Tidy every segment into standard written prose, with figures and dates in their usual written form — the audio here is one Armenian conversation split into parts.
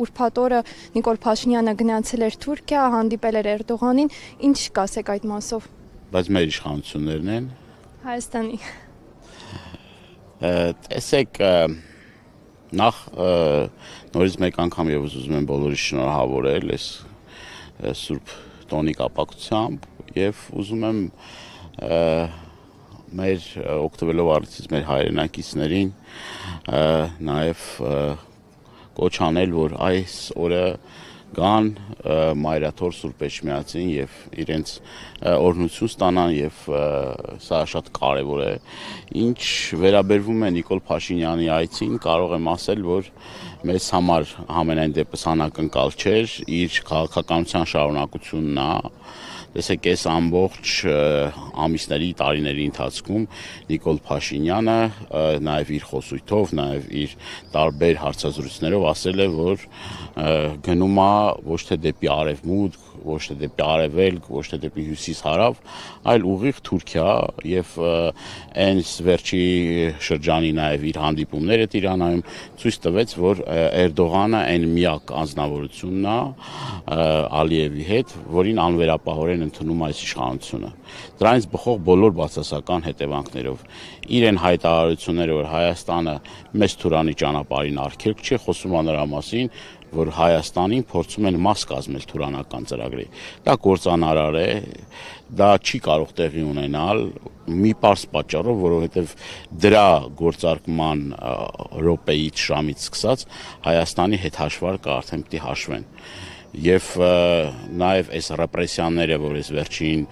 ուրբաթ օրը Նիկոլ Փաշինյանը գնացել էր Թուրքիա, հանդիպել էր Էրդողանին, ինչ կասեք այդ մասով։ Բայց մեր իշխանություններն են Հայաստանի։ Տեսեք, նախ նորից մեկ անգամ եւս ուզում եմ բոլորիս շնորհավորել այս Սուրբ տոնի կապակցությամբ եւ ուզում եմ մեր օգտվելով առիթից մեր հայրենակիցներին նաեւ կոչ անել, որ այս օրը գան Մայրաթոր Սուրբ Էջմիածին եւ իրենց օրհնություն ստանան եւ սա շատ կարեւոր է։ Ինչ վերաբերվում է Նիկոլ Փաշինյանի այցին, կարող եմ ասել, որ մեզ համար համենայն դեպս անակնկալ չէր, իր քաղաքականության շարունակությունն է։ Տեսեք, այս ամբողջ ամիսների, տարիների ընթացքում Նիկոլ Փաշինյանը նաև իր խոսույթով, նաև իր տարբեր հարցազրույցներով ասել է, որ գնում է ոչ թե դեպի արևմուտք, ոչ թե դեպի արևելք, ոչ թե դեպի հյուսիս-հարավ, այլ ուղիղ Թուրքիա եւ այս վերջի շրջանի նաև իր հանդիպումները Տիրանայում ցույց տվեց, որ Էրդողանը այն միակ անձնավորությունն է Ալիևի հետ, որին անվերապահորեն ընդունում այս իշխանությունը։ Դրանից բխող բոլոր բացասական հետևանքներով իրեն հայտարարությունները, որ Հայաստանը մեծ Թուրանի ճանապարհին արգելք չի, խոսում է նրա մասին, որ Հայաստանին փորձում են մաս կազմել Թուրանական ծրագրի։ Դա կործանարար է, դա չի կարող տեղի ունենալ մի պարզ պատճառով, որովհետև դրա գործարկման րոպեից ժամից սկսած Հայաստանի հետ հաշվարկը արդեն պիտի հաշվեն։ Եվ նաև այս ռեպրեսիաները, որ այս վերջին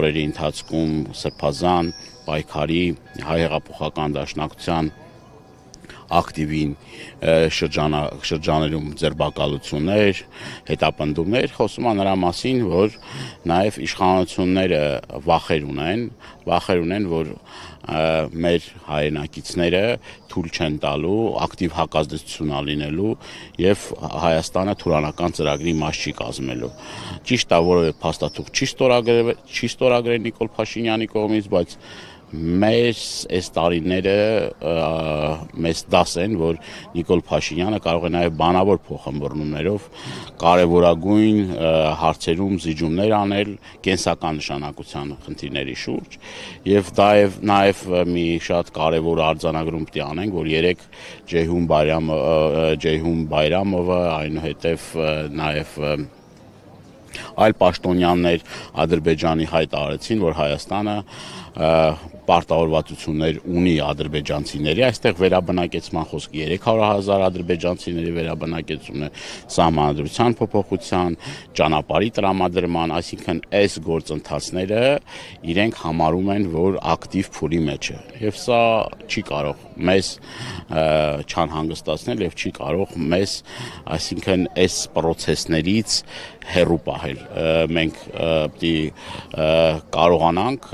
օրերի ընթացքում սրբազան պայքարի հայ հեղափոխական դաշնակցության ակտիվին շրջաներում ձերբակալություններ, հետապնդումներ, խոսում է նրա մասին, որ նաև իշխանությունները վախեր ունեն, որ մեր հայրենակիցները թույլ չեն տալու, ակտիվ հակազդեցություն լինելու եւ Հայաստանը Թուրանական ծրագրի մաս չի կազմելու։ Ճիշտ է, որևէ փաստաթուղթ չի ստորագրել Նիկոլ Փաշինյանի կողմից, բայց մեր այս տարիները մեզ դաս են, որ Նիկոլ Փաշինյանը կարող է նաև բանավոր փոխհմբռնումներով կարևորագույն հարցերում զիջումներ անել կենսական նշանակության խնդիրների շուրջ եւ դա նաև մի շատ կարևոր արձանագրում պիտի անենք, որ երեք Ջեյհուն Բայրամովը, այնուհետև նաև այլ պաշտոնյաներ Ադրբեջանի հայտարարեցին, որ Հայաստանը պարտավորվածություններ ունի ադրբեջանցիների, այստեղ վերաբնակեցման խոսք 300,000 ադրբեջանցիների վերաբնակեցումն է, սահմանադրության փոփոխության, ճանապարհի տրամադրման, այսինքն այս գործընթացները իրենք համարում են, որ ակտիվ փուլի մեջ է, եւ սա չի կարող մեզ չանհանգստացնել եւ չի կարող մեզ, այսինքն այս process-ներից հեռու պահել։ Մենք պիտի կարողանանք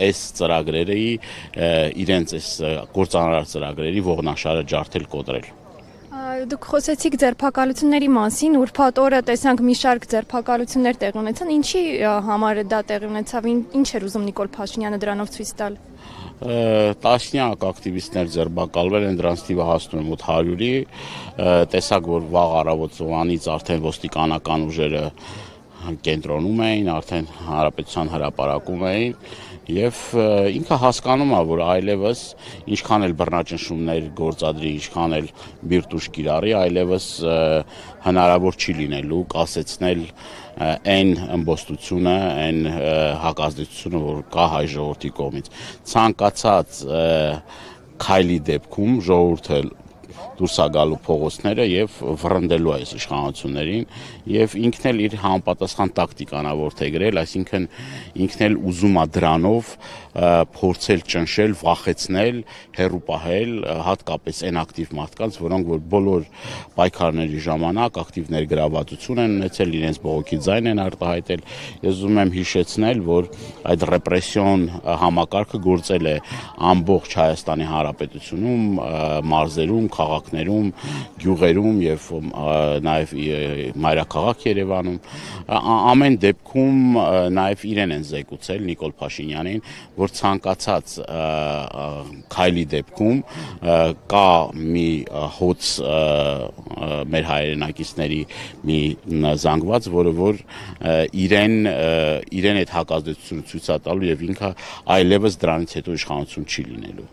այս ծրագրերի իրենց այս գործանարար ծրագրերի ողնաշարը ջարդել կոտրել։ Դուք խոսեցիք ձերբակալությունների մասին, ուրբաթ օրը տեսանք մի շարք ձերբակալություններ տեղի ունեցան, ինչի համար դա տեղի ունեցավ, ինչ էր ուզում Նիկոլ Փաշինյանը դրանով ցույց տալ։ Տասնյակ ակտիվիստներ ձերբակալվել են, դրանց թիվը հասնում է մոտ 100-ի, տեսակ, որ վաղ առավոտ ծովանից արդեն ոստիկանական ուժերը կենտրոնում էին, արդեն հանրապետության հրապարակում էին եւ ինքը հասկանում է, որ այլևս ինչքան էլ բռնաճնշումներ գործադրի, ինչքան էլ բիրտուշ կիրառի, այլևս հնարավոր չի լինելու կասեցնել այն ըմբոստությունը, այն հակազդեցությունը, որ կա հայ ժողովրդի կողմից։ Ցանկացած քայլի դեպքում ժողովուրդը դուրս է գալու փողոցները եւ վռնդելու այս իշխանություններին եւ ինքն էլ իր համապատասխան տակտիկան է որդեգրել, այսինքն ինքն էլ ուզում է դրանով փորձել ճնշել, վախեցնել, հեռու պահել հատկապես այն ակտիվ մարդկանց, որոնք որ բոլոր պայքարների ժամանակ ակտիվ ներգրավվածություն են ունեցել, իրենց բողոքի ձայն են արտահայտել։ Ես ուզում եմ հիշեցնել, որ այդ ռեպրեսիոն համակարգը գործել է ամբողջ Հայաստանի Հանրապետությունում, մարզերում, քաղաքներում քաղաքներում, գյուղերում եւ նաեւ մայրաքաղաք Երևանում ամեն դեպքում նաեւ իրեն են զեկուցել Նիկոլ Փաշինյանին, որ ցանկացած քայլի դեպքում կա մի հոց մեր հայրենակիցների մի զանգված, որը որ իրեն այդ հակազդեցությունը ցույց է տալու եւ ինքը այլևս դրանից հետո իշխանություն չի լինելու։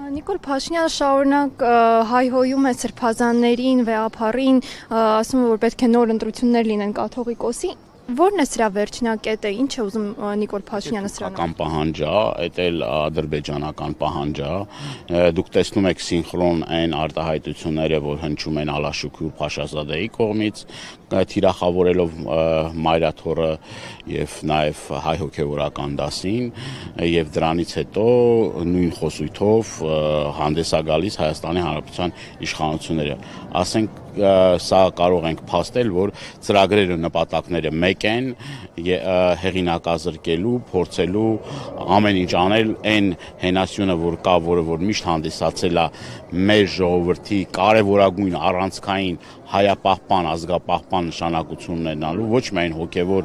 Նիկոլ Փաշինյանը շարունակ հայհոյում է սրբազաններին, վեհապարին, ասում է, որ պետք է նոր ընտրություններ լինեն կաթողիկոսի։ Որն է սրա վերջնակետը, ինչ է ուզում Նիկոլ Փաշինյանը սրանով։ Թուրքական պահանջ է, դա էլ ադրբեջանական պահանջ է։ Դուք տեսնում եք սինխրոն այն արտահայտությունները, որ հնչում են Ալաշուկի ու Փաշազադեի կողմից, թիրախավորելով մայրաթորը եւ նաեւ հայ հոգեվորական դասին, եւ դրանից հետո նույն խոսույթով հանդես է գալիս Հայաստանի Հանրապետության իշխանությունները։ Ասենք սա կարող ենք փաստել, որ ծրագրերը նպատակները մեկ են, հեղինակազրկելու, փորձելու ամեն ինչ անել այն հենասյունը, որ կա, որը որ միշտ հանդիսացել է մեր ժողովրդի կարևորագույն առանցքային հայապահպան, ազգապահպան նշանակությունն ունենալու, ոչ միայն հոգևոր,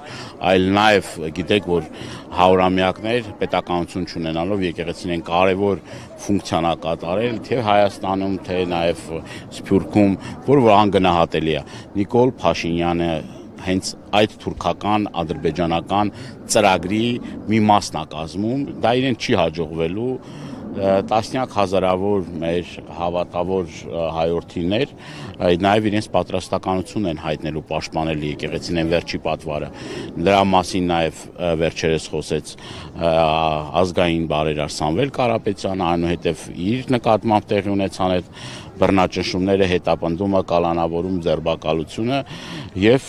այլ նաև գիտեք, որ հարյուրամյակներ պետականություն չունենալով եկեղեցին են կարևոր ֆունկցիան կատարել թե Հայաստանում, թե նաև Սփյուռքում, որ անգնահատելի է։ Նիկոլ Փաշինյանը հենց այդ թուրքական, ադրբեջանական ծրագրի մի մասն է կազմում, դա իրեն չի հաջողվելու, տասնյակ հազարավոր մեր հավատավոր հայորդիներ նաև իրենց պատրաստականություն են հայտնելու պաշտպանել եկեղեցին են վերջի պատվարը։ Դրա մասին նաև վերջերս խոսեց ազգային բարերար Սամվել Կարապետյանը, այնուհետև իր նկատմամբ տեղի ունեցան այդ բռնաճնշումները, հետապնդումը, կալանավորում, ձերբակալությունը եւ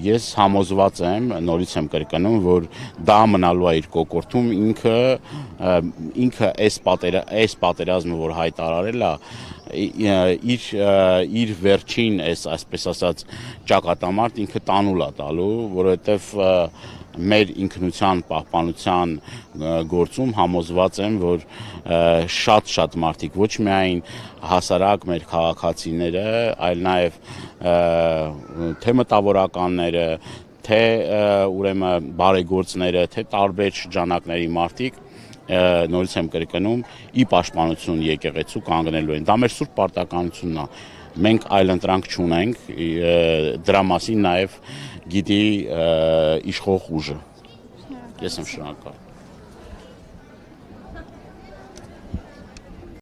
ես համոզված եմ, նորից եմ կրկնում, որ դա մնալու է իր կոկորտում, ինքը այս պատերազմը, որ հայտարարել է, իր վերջին այսպես ասած ճակատամարտ ինքը տանուլ է տալու, որովհետեւ մեր ինքնության պահպանության գործում համոզված եմ, որ շատ մարդիկ ոչ միայն հասարակ մեր քաղաքացիները, այլ նաև թե մտավորականները, թե ուրեմն բարեգործները, թե տարբեր շրջանակների մարդիկ նորից եմ կրկնում, ի պաշտպանություն եկեղեցու կանգնելու են։ Դա մեր սուրբ պարտականությունն է։ Մենք այլ ընտրանք չունենք, դրա մասին նաև գիտի իշխող ուժը։ Ես եմ շնորհակալ։